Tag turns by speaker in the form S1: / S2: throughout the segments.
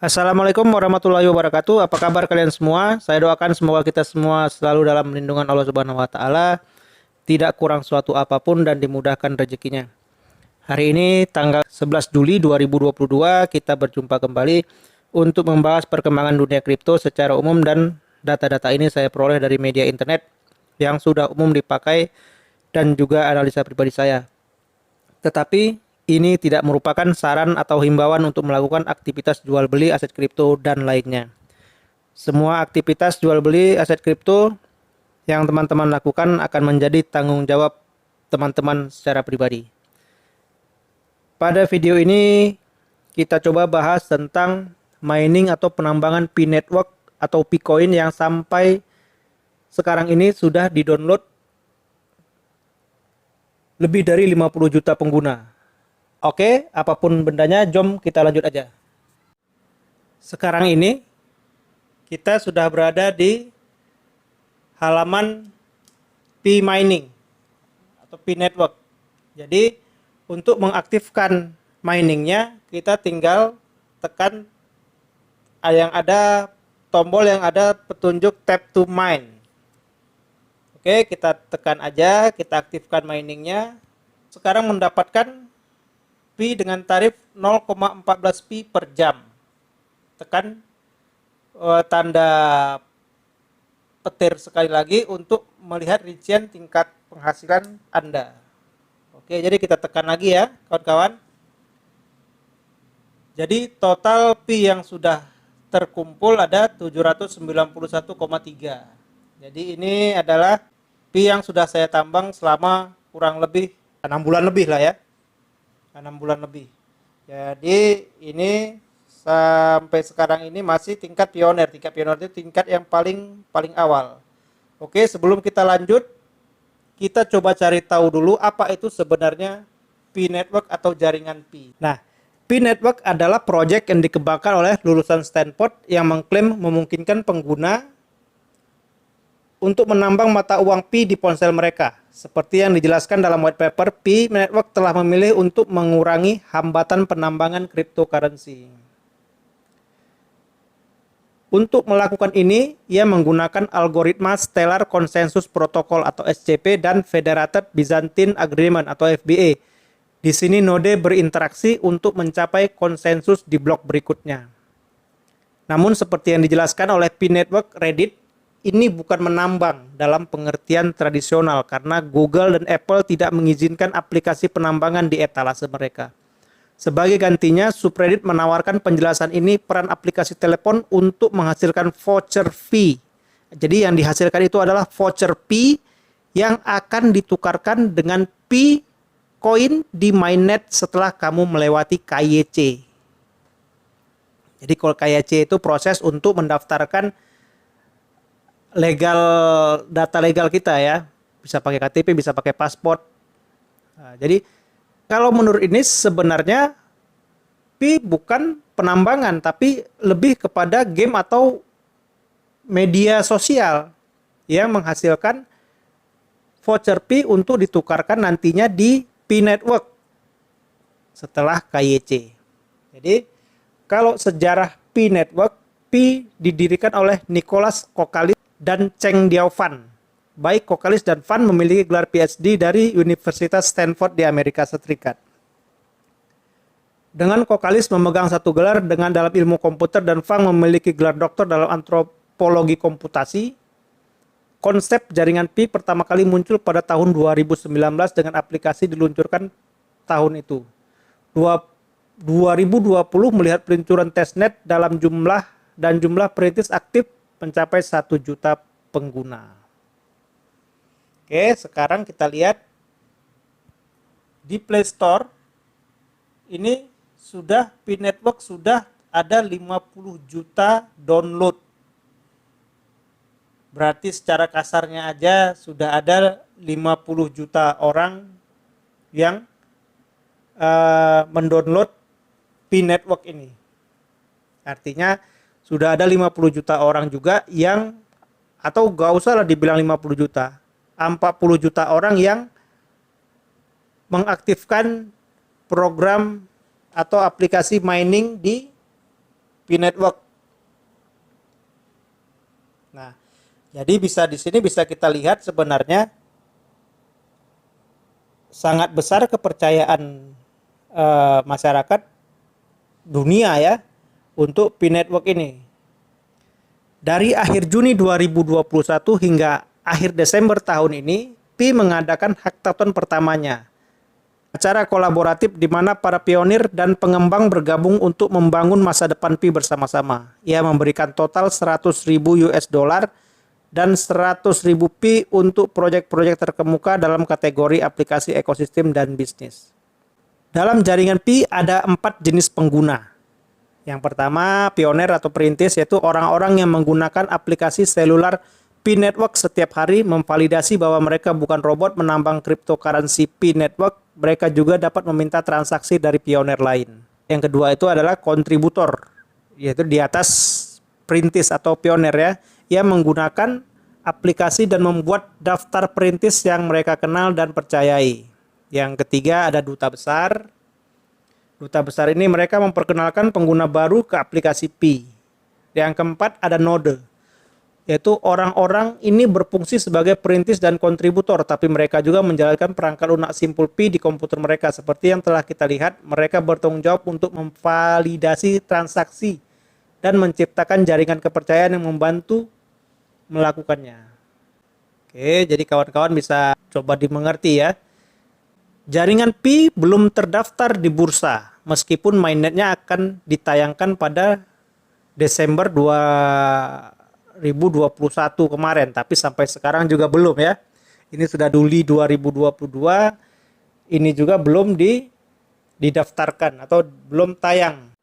S1: Assalamualaikum warahmatullahi wabarakatuh. Apa kabar kalian semua? Saya doakan semoga kita semua selalu dalam lindungan Allah Subhanahu wa taala, tidak kurang suatu apapun dan dimudahkan rezekinya. Hari ini tanggal 11 Juli 2022 kita berjumpa kembali untuk membahas perkembangan dunia kripto secara umum, dan data-data ini saya peroleh dari media internet yang sudah umum dipakai dan juga analisa pribadi saya. Tetapi ini tidak merupakan saran atau himbauan untuk melakukan aktivitas jual beli aset kripto dan lainnya. Semua aktivitas jual beli aset kripto yang teman-teman lakukan akan menjadi tanggung jawab teman-teman secara pribadi. Pada video ini kita coba bahas tentang mining atau penambangan Pi Network atau Picoin yang sampai sekarang ini sudah di-download lebih dari 50 juta pengguna. Oke, apapun bendanya, jom kita lanjut aja. Sekarang ini kita sudah berada di halaman Pi Mining atau Pi Network. Jadi untuk mengaktifkan miningnya kita tinggal tekan yang ada tombol yang ada petunjuk tap to mine. Oke, kita tekan aja, kita aktifkan miningnya. Sekarang mendapatkan Pi dengan tarif 0,14 Pi per jam. Tekan tanda petir sekali lagi untuk melihat rincian tingkat penghasilan Anda. Oke, jadi kita tekan lagi ya, kawan-kawan. Jadi total Pi yang sudah terkumpul ada 791,3. Jadi ini adalah Pi yang sudah saya tambang selama kurang lebih 6 bulan lebih lah ya. 6 bulan lebih. Jadi ini sampai sekarang ini masih tingkat pioner. Tingkat pioner itu tingkat yang paling awal. Oke, sebelum kita lanjut, kita coba cari tahu dulu apa itu sebenarnya Pi Network atau jaringan Pi. Nah, Pi Network adalah proyek yang dikembangkan oleh lulusan Stanford yang mengklaim memungkinkan pengguna untuk menambang mata uang Pi di ponsel mereka. Seperti yang dijelaskan dalam white paper, Pi Network telah memilih untuk mengurangi hambatan penambangan cryptocurrency. Untuk melakukan ini, ia menggunakan algoritma Stellar Consensus Protocol atau SCP dan Federated Byzantine Agreement atau FBA. Di sini node berinteraksi untuk mencapai konsensus di blok berikutnya. Namun seperti yang dijelaskan oleh Pi Network Reddit, ini bukan menambang dalam pengertian tradisional karena Google dan Apple tidak mengizinkan aplikasi penambangan di etalase mereka. Sebagai gantinya, subreddit menawarkan penjelasan ini peran aplikasi telepon untuk menghasilkan voucher fee. Jadi yang dihasilkan itu adalah voucher fee yang akan ditukarkan dengan Pi coin di mainnet setelah kamu melewati KYC. Jadi kalau KYC itu proses untuk mendaftarkan data legal kita ya, bisa pakai KTP, bisa pakai paspor. Nah, jadi kalau menurut ini sebenarnya Pi bukan penambangan, tapi lebih kepada game atau media sosial yang menghasilkan voucher Pi untuk ditukarkan nantinya di Pi Network setelah KYC. Jadi kalau sejarah Pi Network, Pi didirikan oleh Nicholas Kokalis dan Cheng Diaofan. Baik Kokalis dan Fan memiliki gelar PhD dari Universitas Stanford di Amerika Serikat. Dengan Kokalis memegang satu gelar dengan dalam ilmu komputer dan Fan memiliki gelar doktor dalam antropologi komputasi, konsep jaringan Pi pertama kali muncul pada tahun 2019 dengan aplikasi diluncurkan tahun itu. 2020 melihat peluncuran testnet dalam jumlah perintis aktif mencapai 1 juta pengguna. Oke, sekarang kita lihat di Play Store. Ini sudah Pi Network sudah ada 50 juta download. Berarti secara kasarnya aja sudah ada 50 juta orang yang mendownload Pi Network ini. Artinya sudah ada 50 juta orang juga yang, atau gak usah lah dibilang 50 juta, 40 juta orang yang mengaktifkan program atau aplikasi mining di Pi Network. Nah, jadi di sini bisa kita lihat sebenarnya sangat besar kepercayaan masyarakat dunia ya untuk Pi Network ini. Dari akhir Juni 2021 hingga akhir Desember tahun ini, Pi mengadakan hackathon pertamanya. Acara kolaboratif di mana para pionir dan pengembang bergabung untuk membangun masa depan Pi bersama-sama. Ia memberikan total 100.000 US dollar dan 100.000 Pi untuk proyek-proyek terkemuka dalam kategori aplikasi ekosistem dan bisnis. Dalam jaringan Pi ada 4 jenis pengguna. Yang pertama, pioner atau perintis, yaitu orang-orang yang menggunakan aplikasi seluler Pi Network setiap hari, memvalidasi bahwa mereka bukan robot menambang cryptocurrency Pi Network. Mereka juga dapat meminta transaksi dari pioner lain. Yang kedua itu adalah kontributor, yaitu di atas perintis atau pioner ya, yang menggunakan aplikasi dan membuat daftar perintis yang mereka kenal dan percayai. Yang ketiga ada duta besar. Duta besar ini mereka memperkenalkan pengguna baru ke aplikasi Pi. Yang keempat ada node, yaitu orang-orang ini berfungsi sebagai perintis dan kontributor, tapi mereka juga menjalankan perangkat lunak simpul Pi di komputer mereka. Seperti yang telah kita lihat, mereka bertanggung jawab untuk memvalidasi transaksi dan menciptakan jaringan kepercayaan yang membantu melakukannya. Oke, jadi kawan-kawan bisa coba dimengerti ya. Jaringan Pi belum terdaftar di bursa, meskipun mainnetnya akan ditayangkan pada Desember 2021 kemarin, tapi sampai sekarang juga belum ya. Ini sudah Juli 2022, ini juga belum didaftarkan atau belum tayang.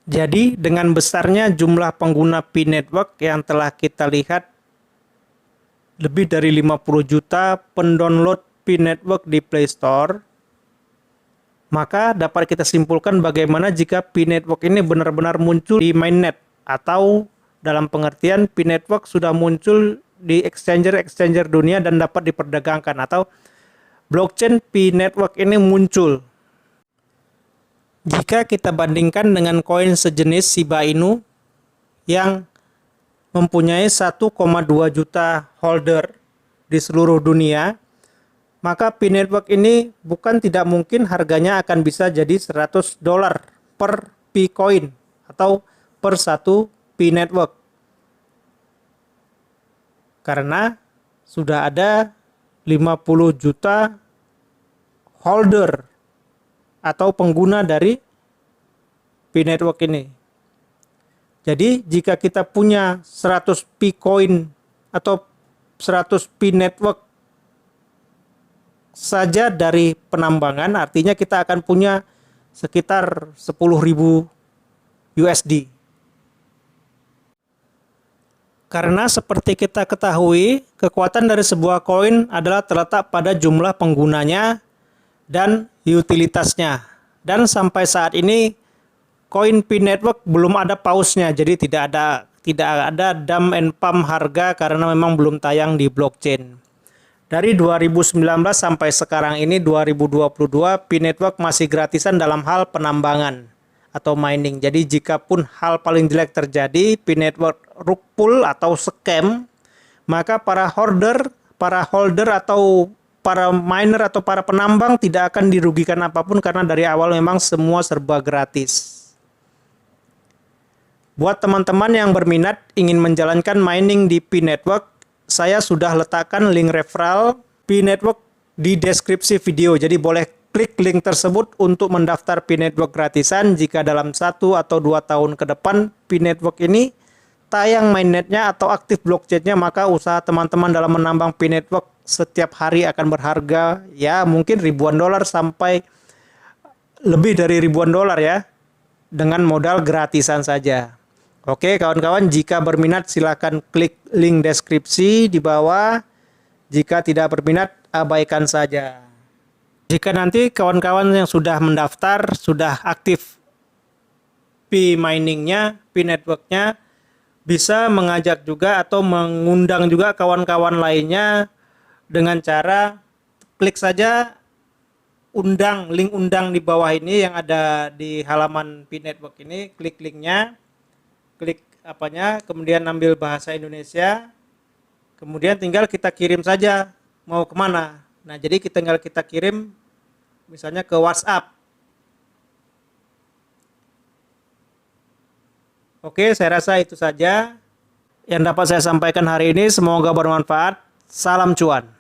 S1: Jadi dengan besarnya jumlah pengguna Pi Network yang telah kita lihat, lebih dari 50 juta pendownload Pi Network di Play Store, maka dapat kita simpulkan bagaimana jika Pi Network ini benar-benar muncul di mainnet, atau dalam pengertian Pi Network sudah muncul di exchanger-exchanger dunia dan dapat diperdagangkan, atau blockchain Pi Network ini muncul. Jika kita bandingkan dengan koin sejenis Shiba Inu yang mempunyai 1,2 juta holder di seluruh dunia, maka Pi Network ini bukan tidak mungkin harganya akan bisa jadi $100 per Pi coin atau per satu Pi Network. Karena sudah ada 50 juta holder atau pengguna dari Pi Network ini. Jadi jika kita punya 100 Pi coin atau 100 Pi Network saja dari penambangan, artinya kita akan punya sekitar 10.000 USD. Karena seperti kita ketahui, kekuatan dari sebuah koin adalah terletak pada jumlah penggunanya dan utilitasnya. Dan sampai saat ini koin Pi Network belum ada pausnya, jadi tidak ada dump and pump harga karena memang belum tayang di blockchain. Dari 2019 sampai sekarang ini 2022, Pi Network masih gratisan dalam hal penambangan atau mining. Jadi jika pun hal paling jelek terjadi, Pi Network rug pull atau scam, maka para holder atau para miner atau para penambang tidak akan dirugikan apapun karena dari awal memang semua serba gratis. Buat teman-teman yang berminat ingin menjalankan mining di Pi Network, saya sudah letakkan link referral Pi Network di deskripsi video. Jadi boleh klik link tersebut untuk mendaftar Pi Network gratisan. Jika dalam 1 atau 2 tahun ke depan Pi Network ini tayang mainnetnya atau aktif blockchainnya, maka usaha teman-teman dalam menambang Pi Network setiap hari akan berharga ya mungkin ribuan dolar sampai lebih dari ribuan dolar ya, dengan modal gratisan saja. Oke kawan-kawan, jika berminat silakan klik link deskripsi di bawah. Jika tidak berminat, abaikan saja. Jika nanti kawan-kawan yang sudah mendaftar, sudah aktif Pi miningnya, Pi networknya, bisa mengajak juga atau mengundang juga kawan-kawan lainnya dengan cara klik saja link undang di bawah ini yang ada di halaman Pi Network ini, klik linknya. klik apanya, kemudian ambil bahasa Indonesia, kemudian tinggal kita kirim saja mau kemana. Nah, jadi tinggal kita kirim misalnya ke WhatsApp. Oke, saya rasa itu saja yang dapat saya sampaikan hari ini. Semoga bermanfaat. Salam cuan.